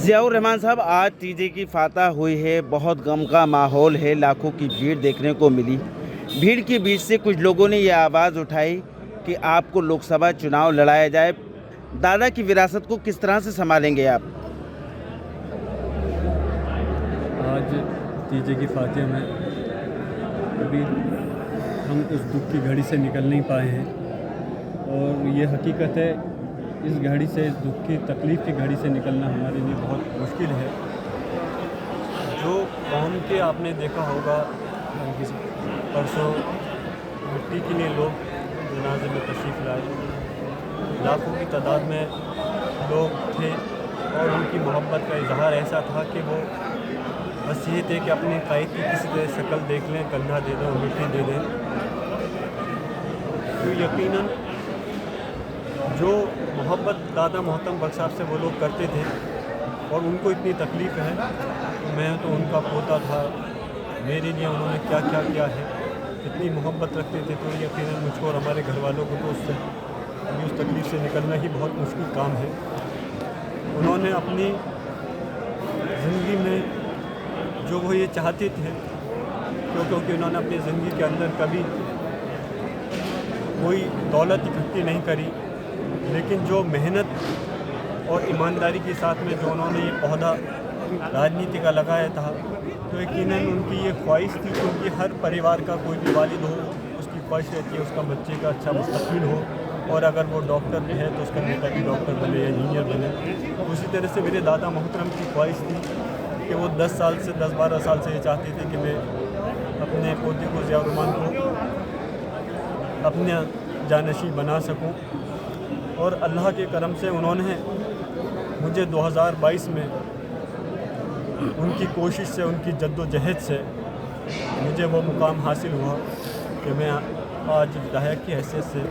ضیاء الرحمان صاحب، آج TJ کی فاتح ہوئی ہے، بہت غم کا ماحول ہے، لاکھوں کی بھیڑ دیکھنے کو ملی۔ بھیڑ کے بیچ سے کچھ لوگوں نے یہ آواز اٹھائی کہ آپ کو لوک سبھا چناؤ لڑایا جائے۔ دادا کی وراثت کو کس طرح سے سنبھالیں گے آپ؟ آج TJ کی فاتح میں ابھی ہم اس دکھ کی گھڑی سے نکل نہیں پائے ہیں، اور یہ حقیقت ہے اس گھڑی سے، اس دکھ کی تکلیف کی گھڑی سے نکلنا ہمارے لیے بہت مشکل ہے۔ جو قوم کے آپ نے دیکھا ہوگا پرسوں مٹی کے لیے لوگ جنازے میں تشریف لائے، لاکھوں کی تعداد میں لوگ تھے، اور ان کی محبت کا اظہار ایسا تھا کہ وہ بس یہ تھے کہ اپنے قائد کی کسی طرح شکل دیکھ لیں، کندھا دے دیں اور مٹی دے دیں۔ تو یقیناً جو محبت دادا محترم بخش صاحب سے وہ لوگ کرتے تھے، اور ان کو اتنی تکلیف ہے، میں تو ان کا پوتا تھا، میرے لیے انہوں نے کیا کیا کیا ہے، اتنی محبت رکھتے تھے، تو یقیناً مجھ کو اور ہمارے گھر والوں کو تو اس تکلیف سے نکلنا ہی بہت مشکل کام ہے۔ انہوں نے اپنی زندگی میں جو وہ یہ چاہتے تھے، کیونکہ انہوں نے اپنی زندگی کے اندر کبھی کوئی دولت اکٹھی نہیں کری، لیکن جو محنت اور ایمانداری کے ساتھ میں جو انہوں نے یہ عہدہ راجنیتی کا لگایا تھا، تو یقیناً ان کی یہ خواہش تھی کہ ان کی ہر پریوار کا کوئی بھی والد ہو، اس کی خواہش رہتی ہے اس کا بچے کا اچھا مستقبل ہو، اور اگر وہ ڈاکٹر بھی ہے تو اس کا بیٹا بھی ڈاکٹر بنے یا انجینئر بنے۔ اسی طرح سے میرے دادا محترم کی خواہش تھی کہ وہ 10-12 سال سے یہ چاہتے تھے کہ میں اپنے پوتے کو، ضیاء الرحمان کو، اپنے جانشین بنا سکوں، اور اللہ کے کرم سے انہوں نے مجھے 2022 میں ان کی کوشش سے، ان کی جد و جہد سے مجھے وہ مقام حاصل ہوا کہ میں آج ودھایک کی حیثیت سے،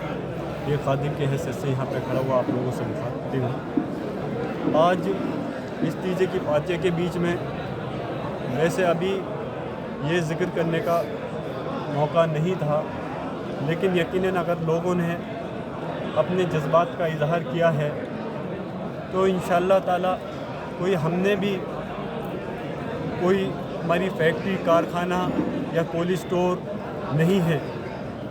ایک خادم کی حیثیت سے یہاں پہ کھڑا ہوا آپ لوگوں سے مخاطب ہوں۔ آج اس TJ کی فاتح کے بیچ میں ویسے ابھی یہ ذکر کرنے کا موقع نہیں تھا، لیکن یقیناً اگر لوگوں نے اپنے جذبات کا اظہار کیا ہے تو انشاءاللہ تعالی کوئی ہم نے بھی کوئی ہماری فیکٹری، کارخانہ یا کولڈ اسٹور نہیں ہے۔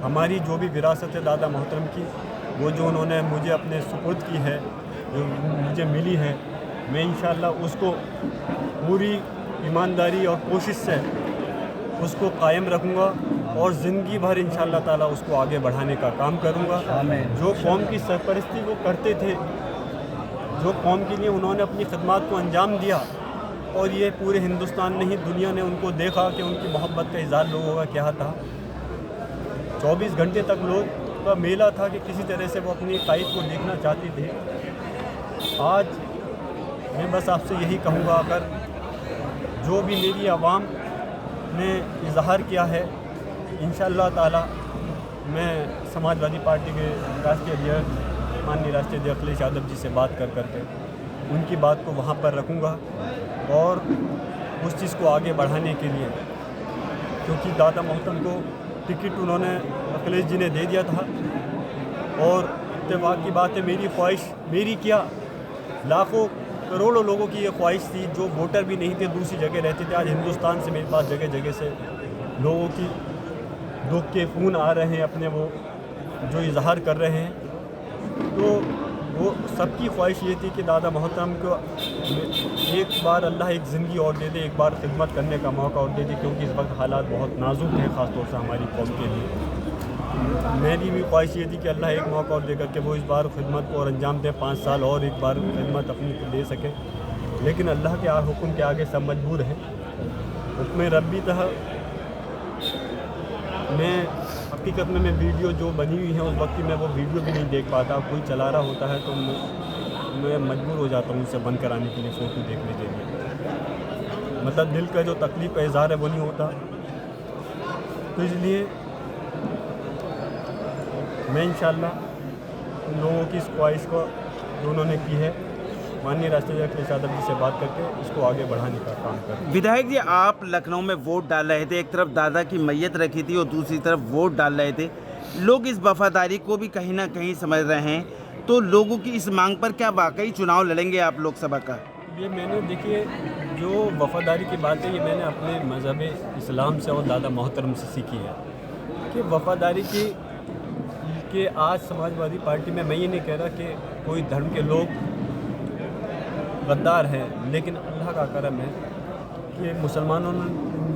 ہماری جو بھی وراثت ہے دادا محترم کی، وہ جو انہوں نے مجھے اپنے سپرد کی ہے، جو مجھے ملی ہے، میں انشاءاللہ اس کو پوری ایمانداری اور کوشش سے اس کو قائم رکھوں گا، اور زندگی بھر انشاءاللہ تعالیٰ اس کو آگے بڑھانے کا کام کروں گا۔ جو قوم کی سرپرستی وہ کرتے تھے، جو قوم کے لیے انہوں نے اپنی خدمات کو انجام دیا، اور یہ پورے ہندوستان نہیں دنیا نے ان کو دیکھا کہ ان کی محبت کا اظہار لوگوں کا کیا تھا۔ 24 گھنٹے تک لوگ کا میلہ تھا کہ کسی طرح سے وہ اپنی قائد کو دیکھنا چاہتے تھے۔ آج میں بس آپ سے یہی کہوں گا، اگر جو بھی میری عوام نے اظہار کیا ہے، انشاءاللہ تعالی میں سماجوادی پارٹی کے راشٹریہ ادھیکش ماننی راشٹریہ ادھیکش اکھلیش یادو جی سے بات کر کے ان کی بات کو وہاں پر رکھوں گا، اور اس چیز کو آگے بڑھانے کے لیے، کیونکہ دادا محترم کو ٹکٹ انہوں نے اکھلیش جی نے دے دیا تھا، اور اتفاق کی بات ہے، میری خواہش، میری کیا، لاکھوں کروڑوں لوگوں کی یہ خواہش تھی جو ووٹر بھی نہیں تھے، دوسری جگہ رہتے تھے۔ آج ہندوستان سے میرے پاس جگہ جگہ سے لوگوں کی دکھ کے فون آ رہے ہیں، اپنے وہ جو اظہار کر رہے ہیں، تو وہ سب کی خواہش یہ تھی کہ دادا محترم کو ایک بار اللہ ایک زندگی اور دے دے، ایک بار خدمت کرنے کا موقع اور دے دے، کیونکہ اس وقت حالات بہت نازک ہیں، خاص طور سے ہماری قوم کے لیے۔ میری بھی خواہش یہ تھی کہ اللہ ایک موقع اور دے کر کہ وہ اس بار خدمت کو اور انجام دے، 5 سال اور ایک بار خدمت اپنی دے سکے، لیکن اللہ کے حکم کے آگے سب مجبور ہیں۔ حکم ربی تھا، میں حقیقت میں ویڈیو جو بنی ہوئی ہیں اس وقت میں وہ ویڈیو بھی نہیں دیکھ پاتا، کوئی چلا رہا ہوتا ہے تو میں مجبور ہو جاتا ہوں اسے بند کرانے کے لیے، فوٹو دیکھنے کے لیے، مطلب دل کا جو تکلیف کا اظہار ہے وہ نہیں ہوتا۔ تو اس لیے میں انشاءاللہ ان لوگوں کی اس خواہش کو جو انہوں نے کی ہے، ماننی راشٹریہ اکھلیش یادو جی سے بات کر کے اس کو آگے بڑھانے کا کام کریں۔ ودھایک جی، آپ لکھنؤ میں ووٹ ڈال رہے تھے، ایک طرف دادا کی میت رکھی تھی اور دوسری طرف ووٹ ڈال رہے تھے، لوگ اس وفاداری کو بھی کہیں نہ کہیں سمجھ رہے ہیں، تو لوگوں کی اس مانگ پر کیا واقعی چناؤ لڑیں گے آپ لوک سبھا کا؟ یہ میں نے دیکھیے جو وفاداری کی بات ہے یہ میں نے اپنے مذہب اسلام سے اور دادا محترم سے سیکھی ہے کہ وفاداری کی کہ آج سماجوادی پارٹی میں یہ نہیں کہہ رہا کہ کوئی دھرم کے لوگ غدار ہیں، لیکن اللہ کا کرم ہے کہ مسلمانوں نے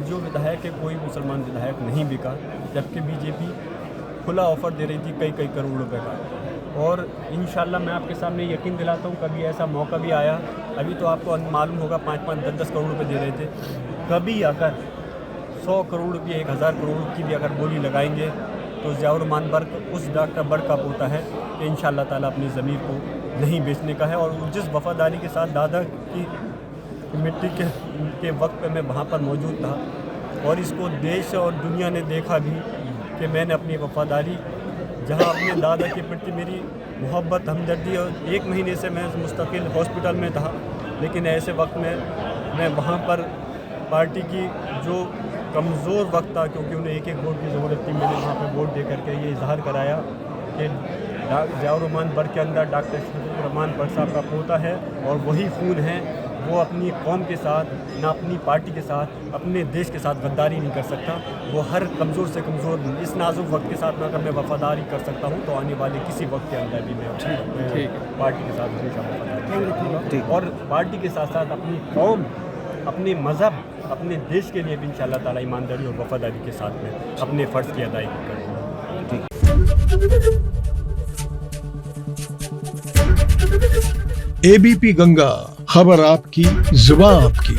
جو ودھائک ہے کوئی مسلمان ودھائک نہیں بکا، جبکہ بی جے پی کھلا آفر دے رہی تھی کئی کروڑ روپے کا، اور انشاءاللہ میں آپ کے سامنے یقین دلاتا ہوں کبھی ایسا موقع بھی آیا، ابھی تو آپ کو معلوم ہوگا 5-5 10-10 کروڑ روپے دے رہے تھے، کبھی اگر 100 کروڑ روپے 1000 کروڑ کی بھی اگر بولی لگائیں گے تو ضیاء الرحمن برق اس ڈاکٹر برق کا پوتا ہے کہ انشاءاللہ تعالیٰ اپنی ضمیر کو نہیں بیچنے کا ہے، اور جس وفاداری کے ساتھ دادا کی مٹی کے وقت پہ میں وہاں پر موجود تھا، اور اس کو دیش اور دنیا نے دیکھا بھی کہ میں نے اپنی وفاداری جہاں اپنے دادا کے پرتی میری محبت ہمدردی، اور 1 مہینے سے میں مستقل ہاسپٹل میں تھا، لیکن ایسے وقت میں وہاں پر پارٹی کی جو کمزور وقت تھا کیونکہ انہیں ایک ووٹ کی ضرورت تھی، میں نے وہاں پہ ووٹ دے کر کے یہ اظہار کرایا کہ ضیاء الرحمن برق کے اندر ڈاکٹر شفیق الرحمان برق صاحب کا پوتا ہے، اور وہی خون ہے، وہ اپنی قوم کے ساتھ نہ اپنی پارٹی کے ساتھ اپنے دیش کے ساتھ غداری نہیں کر سکتا، وہ ہر کمزور سے کمزور اس نازک وقت کے ساتھ میں اگر میں وفاداری کر سکتا ہوں تو آنے والے کسی وقت کے اندر بھی میں پارٹی کے ساتھ ہمیشہ وفاداری کروں گا، اور پارٹی کے ساتھ ساتھ اپنی قوم، اپنے مذہب، اپنے دیش کے لیے بھی انشاءاللہ تعالیٰ ایمانداری اور وفاداری کے ساتھ میں اپنے فرض کی ادائیگی کروں گا۔ ABP گنگا، خبر آپ کی، زبان آپ کی۔